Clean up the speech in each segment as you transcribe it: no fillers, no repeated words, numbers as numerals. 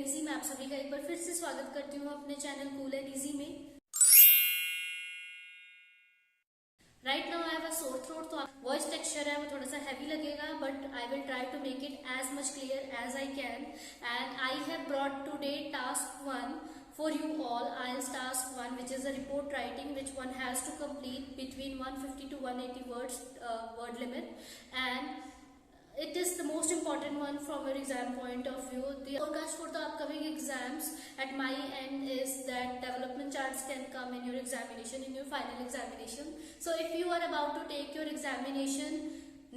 Easy में आप सभी का एक बार फिर से स्वागत करती हूँ अपने चैनल कूल एंड इजी में। Right now I have a sore throat, तो वॉइस टेक्सचर है वो थोड़ा सा हैवी लगेगा, but I will try to make it as much clear as I can. And I have brought today task 1 for you all. IELTS task 1, which is a report writing, which one has to complete between 150 to 180 words word limit, and it is the most important one from your exam point of view. The forecast for the upcoming exams at my end is that development charts can come in your examination, in your final examination. So if you are about to take your examination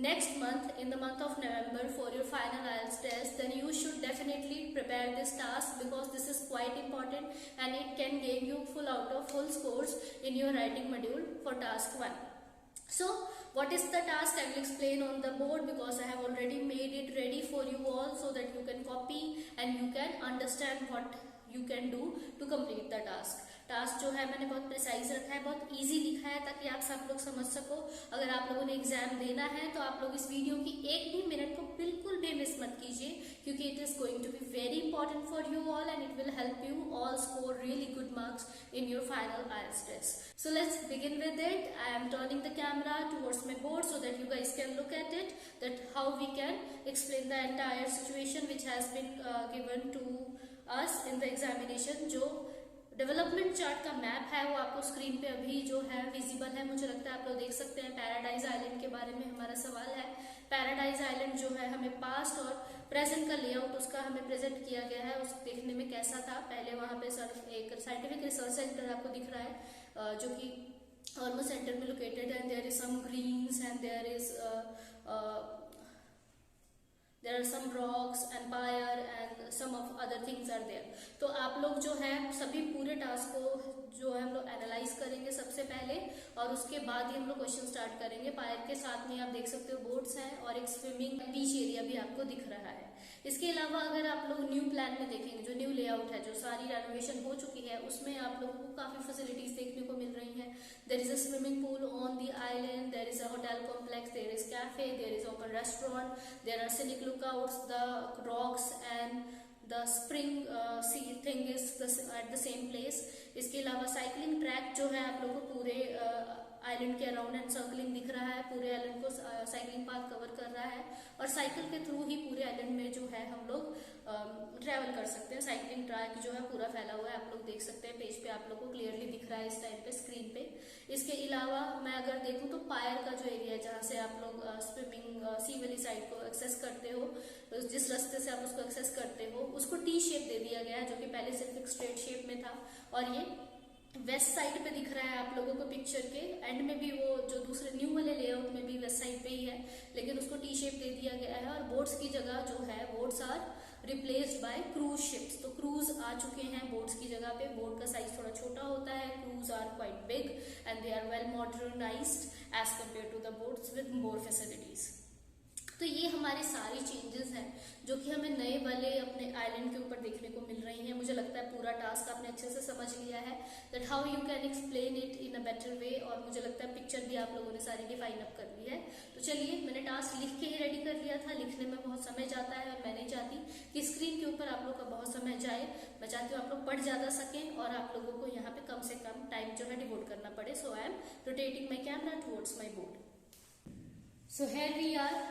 next month, in the month of November, for your final IELTS test, then you should definitely prepare this task, because this is quite important and it can gain you full out of full scores in your writing module for task 1. So what is the task? I will explain on the board, because I have already made it ready for you all so that you can copy and you can understand what you can do to complete the task. Task जो है मैंने बहुत precise रखा है, बहुत easy लिखा है, ताकि आप सब लोग समझ सको। अगर आप लोगों ने एग्जाम देना है तो आप लोग इस वीडियो की एक भी मिनट को बिल्कुल भी मिस मत कीजिए, क्योंकि it is going to be very important for you all and it will help you all score really good marks in your final IELTS test. So let's begin with it. I am turning the camera towards my board so that you guys can look at it, that how we can explain the entire situation which has been given to us in the examination. जो development chart का map है वो आपको screen पे अभी जो है visible है, मुझे लगता है आप लोग देख सकते हैं। पैराडाइज आइलैंड के बारे में हमारा सवाल है। पैराडाइज आइलैंड जो है हमें पास्ट और प्रेजेंट का लेआउट उसका हमें प्रेजेंट किया गया है, उस देखने में कैसा था। पहले वहां पे एक साइंटिफिक रिसर्च सेंटर आपको दिख रहा है जो कि ऑलमोस्ट सेंटर में लोकेटेड है। There is some greens and there are some rocks, empire and some of other things are there. तो आप लोग जो है सभी पूरे टास्क को जो है हम लोग एनालाइज करेंगे सबसे पहले, और उसके बाद ही हम लोग क्वेश्चन स्टार्ट करेंगे। पायर के साथ में आप देख सकते हो बोर्ड्स हैं और एक स्विमिंग बीच एरिया भी आपको दिख रहा है। इसके अलावा अगर आप लोग न्यू प्लान में देखेंगे, जो न्यू लेआउट है, जो सारी रेनोवेशन हो चुकी है, उसमें आप लोगों को काफी फैसिलिटीज देखने को मिल रही हैं। There is a swimming pool on the island, there is a hotel complex, there is cafe, there is open restaurant, there are scenic lookouts, the rocks and the spring sea thing is at the same place. इसके अलावा cycling track जो है आप लोगों को पूरे island के around and circling दिख रहा है, पूरे आइलैंड को साइकिलिंग पाथ कवर कर रहा है, और साइकिल के थ्रू ही पूरे आइलैंड में जो है हम लोग ट्रैवल कर सकते हैं। साइकिलिंग ट्रैक जो है पूरा फैला हुआ है, आप लोग देख सकते हैं, पेज पे आप लोग को क्लियरली दिख रहा है इस टाइम पे स्क्रीन पे। इसके अलावा मैं अगर देखूं तो पायर का जो एरिया है, जहाँ से आप लोग स्विमिंग सी वाली साइड को एक्सेस करते हो, जिस रास्ते से आप उसको एक्सेस करते हो, उसको टी शेप दे दिया गया है, जो कि पहले सिर्फ एक स्ट्रेट शेप में था। और ये वेस्ट साइड पे दिख रहा है आप लोगों को पिक्चर के एंड में भी, वो जो दूसरे न्यू वाले लेआउट में भी वेस्ट साइड पे ही है, लेकिन उसको टी शेप दे दिया गया है। और बोट्स की जगह जो है, boats are replaced by cruise ships. तो क्रूज आ चुके हैं बोट्स की जगह पे। बोट का साइज थोड़ा छोटा होता है, cruise are quite big and they are well modernised as compare to the boats with more facilities. तो ये हमारे सारी चेंजेस हैं जो कि हमें नए वाले अपने आइलैंड के ऊपर देखने को मिल रही हैं। मुझे लगता है पूरा टास्क आपने अच्छे से समझ लिया है, that how you can explain it in a better way, और मुझे लगता है पिक्चर भी आप लोगों ने सारी डिफाइन अप कर ली है। तो चलिए, मैंने टास्क लिख के ही रेडी कर लिया था। लिखने में बहुत समय जाता है और मैं नहीं चाहती कि स्क्रीन के ऊपर आप लोग का बहुत समय जाए। मैं चाहती हूँ आप लोग पढ़ ज्यादा सकें और आप लोगों को यहाँ पे कम से कम टाइम जो है डिवोट करना पड़े। So I am rotating my camera towards my board. So here we are.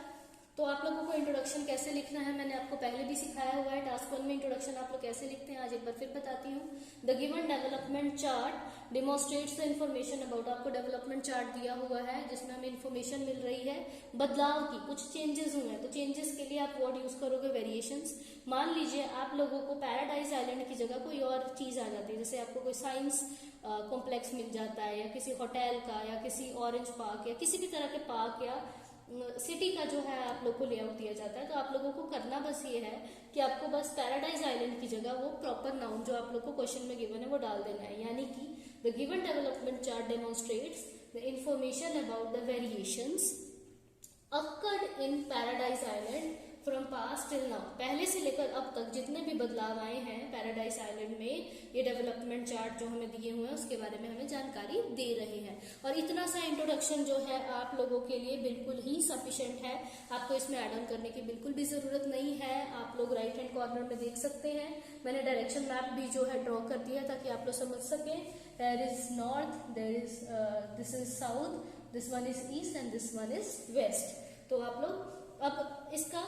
तो आप लोगों को इंट्रोडक्शन कैसे लिखना है मैंने आपको पहले भी सिखाया हुआ है। टास्क 1 में इंट्रोडक्शन आप लोग कैसे लिखते हैं आज एक बार फिर बताती हूँ। The given development chart demonstrates the information about. आपको डेवलपमेंट चार्ट दिया हुआ है जिसमें हमें इन्फॉर्मेशन मिल रही है बदलाव की, कुछ चेंजेस हुए हैं। तो चेंजेस के लिए आप वर्ड यूज करोगे वेरिएशंस। मान लीजिए आप लोगों को पैराडाइज आइलैंड की जगह कोई और चीज आ जाती है, जैसे आपको कोई साइंस कॉम्प्लेक्स मिल जाता है, या किसी होटल का, या किसी ऑरेंज पार्क, या किसी भी तरह के पार्क या सिटी का जो है आप लोग को लेआउट दिया जाता है। तो आप लोगों को करना बस ये है कि आपको बस पैराडाइज आइलैंड की जगह वो प्रॉपर नाउन जो आप लोग को क्वेश्चन में गिवन है वो डाल देना है। यानी कि the given development chart demonstrates the information about the variations occurred in Paradise Island from past till now, पहले से लेकर अब तक जितने भी बदलाव आए हैं पैराडाइज आइलैंड में, ये डेवलपमेंट चार्ट जो हमें दिए हुए हैं उसके बारे में हमें जानकारी दे रहे हैं। और इतना सा इंट्रोडक्शन जो है आप लोगों के लिए बिल्कुल ही सफिशिएंट है, आपको इसमें ऐड ऑन करने की बिल्कुल भी जरूरत नहीं है। आप लोग राइट हैंड कॉर्नर में देख सकते हैं, मैंने डायरेक्शन मैप भी जो है ड्रॉ कर दिया ताकि आप लोग समझ सकें। There is north, there is this is south, this one is east and this one is west. तो आप लोग अब इसका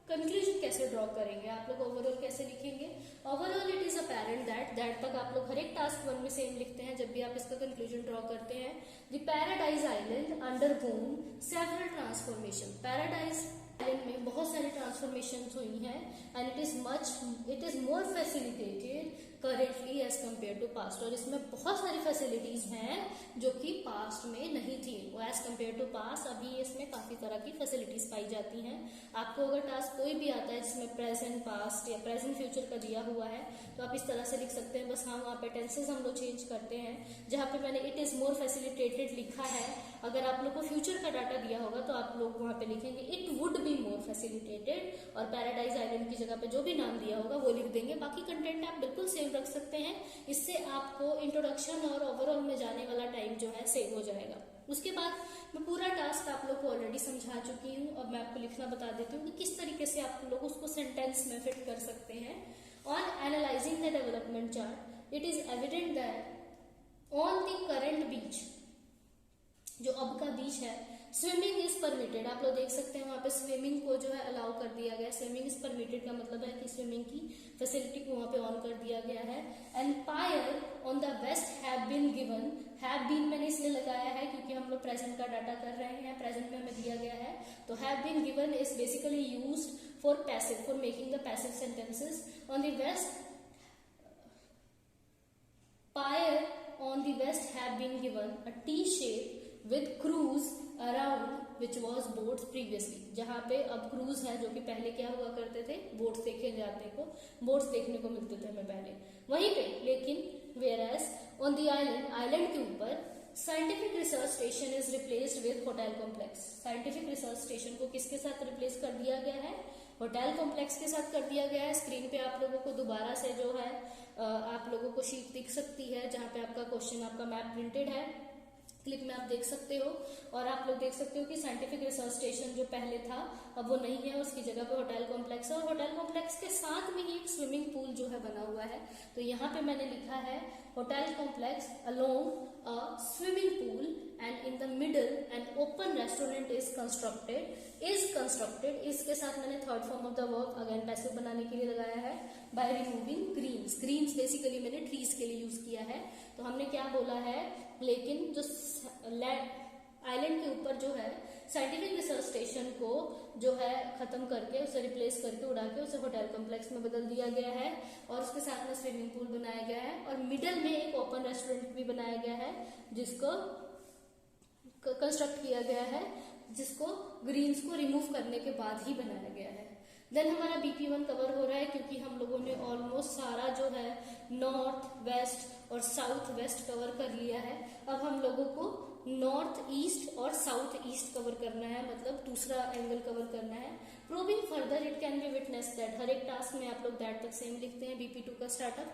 कंक्लूजन कैसे ड्रॉ करेंगे, आप लोग ओवरऑल कैसे लिखेंगे? Overall it is apparent that तक आप लोग हर एक टास्क 1 में सेम लिखते हैं जब भी आप इसका कंक्लूजन ड्रॉ करते हैं। The paradise island undergone several transformation, paradise island में बहुत सारी ट्रांसफॉर्मेशन हुई हैं and it is more facilitated currently as compare to past, और इसमें बहुत सारी फैसिलिटीज हैं जो कि पास्ट में नहीं थी। वो एज कम्पेयर टू पास्ट अभी इसमें काफी तरह की फैसिलिटीज पाई जाती हैं। आपको अगर टास्क कोई भी आता है जिसमें प्रेजेंट पास्ट या प्रेजेंट फ्यूचर का दिया हुआ है तो आप इस तरह से लिख सकते हैं, बस हाँ वहाँ पे टेंसेज हम लोग चेंज करते हैं। जहाँ पे मैंने इट इज मोर फैसिलिटेटेड लिखा है, अगर आप लोग को फ्यूचर का डाटा दिया होगा तो आप लोग वहाँ पे लिखेंगे it would be more facilitated, और पैराडाइज आइलैंड की जगह पे जो भी नाम दिया होगा वो लिख देंगे। बाकी कंटेंट आप बिल्कुल सेम रख सकते हैं, इससे आपको इंट्रोडक्शन और ओवरऑल में जाने वाला टाइम जो है सेव हो जाएगा। उसके बाद मैं पूरा टास्क आप लोग को ऑलरेडी समझा चुकी हूँ, अब मैं आपको लिखना बता देती हूँ कि किस तरीके से आप लोग उसको सेंटेंस में फिट कर सकते हैं। On analysing the development chart it is evident that on the current beach, जो अब का बीच है, स्विमिंग इज परमिटेड। आप लोग देख सकते हैं वहां पे स्विमिंग को जो है अलाउ कर दिया गया। स्विमिंग इज परमिटेड का मतलब है कि स्विमिंग की फैसिलिटी को वहां पे ऑन कर दिया गया है। Empire on the west have been given, have been मैंने इसलिए लगाया है क्योंकि हम लोग प्रेजेंट का डाटा कर रहे हैं, प्रेजेंट में हमें दिया गया है। तो have been given is basically used for passive, for making the passive sentences. On the west, pyre on the west have been given a T shape with cruise around which was boats previously। जहाँ पे अब cruise है, जो कि पहले क्या हुआ करते थे, बोट्स देखे जाते को, बोट्स देखने को मिलते थे हमें पहले वहीं पे। लेकिन whereas on the island, island के ऊपर scientific research station is replaced with hotel complex. Scientific research station को किसके साथ रिप्लेस कर दिया गया है? होटल कॉम्प्लेक्स के साथ कर दिया गया है। स्क्रीन पे आप लोगों को दोबारा से जो है आप लोगों को शीट दिख सकती है जहाँ पे आपका क्वेश्चन, आपका मैप प्रिंटेड है, क्लिप में आप देख सकते हो। और आप लोग देख सकते हो कि साइंटिफिक रिसर्च स्टेशन जो पहले था अब वो नहीं है, उसकी जगह पे होटल कॉम्प्लेक्स है, और होटल कॉम्प्लेक्स के साथ में ही एक स्विमिंग पूल जो है बना हुआ है। तो यहाँ पे मैंने लिखा है hotel complex along a swimming pool and in the middle an open restaurant is constructed। इसके साथ मैंने third form of the verb again passive बनाने के लिए लगाया है, by removing greens। Greens basically मैंने ट्रीज के लिए यूज किया है। तो हमने क्या बोला है, लेकिन जो आइलैंड के ऊपर जो है साइंटिफिक रिसर्च स्टेशन को जो है खत्म करके, उसे रिप्लेस करके, उड़ा के उसे होटल कॉम्प्लेक्स में बदल दिया गया है, और उसके साथ में स्विमिंग पूल बनाया गया है, और मिडल में एक ओपन रेस्टोरेंट भी बनाया गया है जिसको कंस्ट्रक्ट किया गया है, जिसको ग्रीन्स को रिमूव करने के बाद ही बनाया गया है। देन हमारा BP1 कवर हो रहा है क्योंकि हम लोगों ने ऑलमोस्ट सारा जो है नॉर्थ वेस्ट और साउथ वेस्ट कवर कर लिया है। अब हम लोगों को नॉर्थ ईस्ट और साउथ ईस्ट कवर करना है, मतलब दूसरा एंगल कवर करना है। Proving further it can be witness that, हर एक टास्क में आप लोग दैट तक सेम लिखते हैं। BP2 का startup,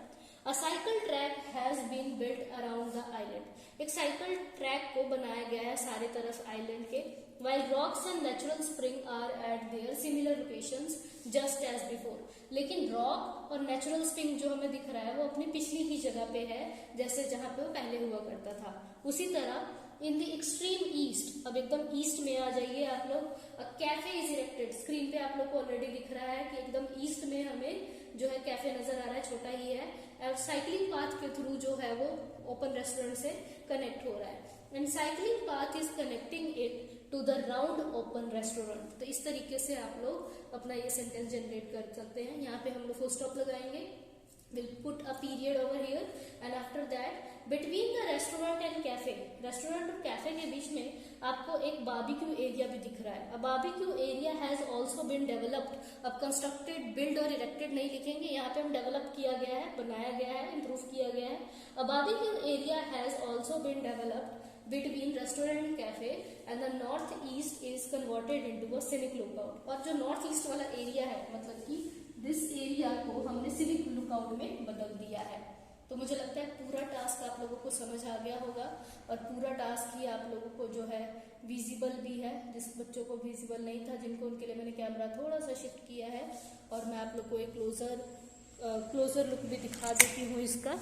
a cycle track has been built around the island. एक साइकिल ट्रैक को बनाया गया है सारे तरफ आइलैंड के। while rocks and natural spring are at their similar locations just as before। लेकिन रॉक और नेचुरल स्प्रिंग जो हमें दिख रहा है वो अपनी पिछली ही जगह पे है, जैसे जहां पे वो पहले हुआ करता था। उसी तरह इन द एक्सट्रीम ईस्ट, अब एकदम ईस्ट में आ जाइए आप लोग। कैफे इज इरेक्टेड, स्क्रीन पे आप लोग को ऑलरेडी दिख रहा है कि एकदम ईस्ट में हमें जो है कैफे नजर आ रहा है, छोटा ही है, और साइकिलिंग पाथ के थ्रू जो है वो ओपन रेस्टोरेंट से कनेक्ट हो रहा है। And cycling path is connecting it to the round open restaurant. तो इस तरीके से आप लोग अपना ये सेंटेंस जनरेट कर सकते हैं। यहाँ पे हम लोग फुल स्टॉप लगाएंगे, will put a period over here, and after that between the restaurant and cafe, restaurant और कैफे के बीच में आपको एक बारबेक्यू एरिया भी दिख रहा है। अब barbecue area has also been developed. अब कंस्ट्रक्टेड, बिल्ड और इरेक्टेड नहीं लिखेंगे, यहाँ पे हम डेवलप किया गया है, बनाया गया है, इंप्रूव किया गया है। अब barbecue area has also been developed between restaurant and cafe, and the northeast is converted into a civic lookout. और जो नॉर्थ ईस्ट वाला एरिया है, मतलब कि दिस एरिया को हमने सिविक लुकआउट में बदल दिया है। तो मुझे लगता है पूरा टास्क आप लोगों को समझ आ गया होगा, और पूरा टास्क ही आप लोगों को जो है विजिबल भी है, जिस बच्चों को विजिबल नहीं था, जिनको उनके लिए मैंने कैमरा थोड़ा सा शिफ्ट किया है, और मैं आप लोग को एक क्लोजर लुक भी दिखा देती हूँ इसका।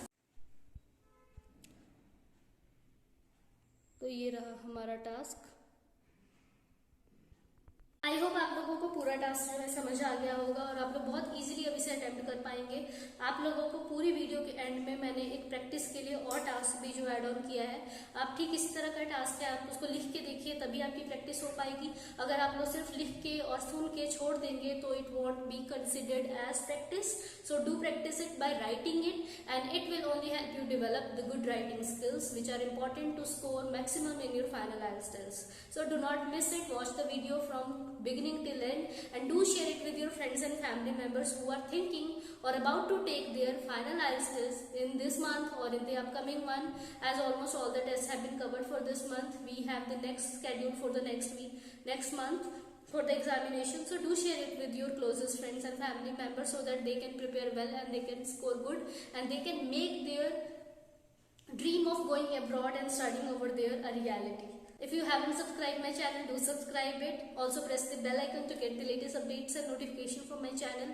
तो ये रहा हमारा टास्क। आई होप आप लोगों को पूरा टास्क जो है समझ आ गया होगा, और आप लोग बहुत इजीली अब इसे अटेम्प्ट कर पाएंगे। आप लोगों को पूरी वीडियो के एंड में मैंने एक प्रैक्टिस के लिए और टास्क भी जो ऐड ऑन किया है। आप ठीक इसी तरह का टास्क है, आप उसको लिख के देखिए, तभी आपकी प्रैक्टिस हो पाएगी। अगर आप लोग सिर्फ लिख के और सुन के छोड़ देंगे तो it won't be considered as practice. So do practice it by writing it, and it will only help you develop the good writing skills which are important to score maximum in your final IELTS tests. So do not miss it. Watch the video from beginning till end, and do share it with your friends and family members who are thinking or about to take their final IELTS test in this month or in the upcoming one, as almost all the tests have been covered for this month. We have the next schedule for the next month for the examination. So do share it with your closest friends and family members so that they can prepare well and they can score good, and they can make their dream of going abroad and studying over there a reality. If you haven't subscribed my channel, do subscribe it. Also press the bell icon to get the latest updates and notification from my channel.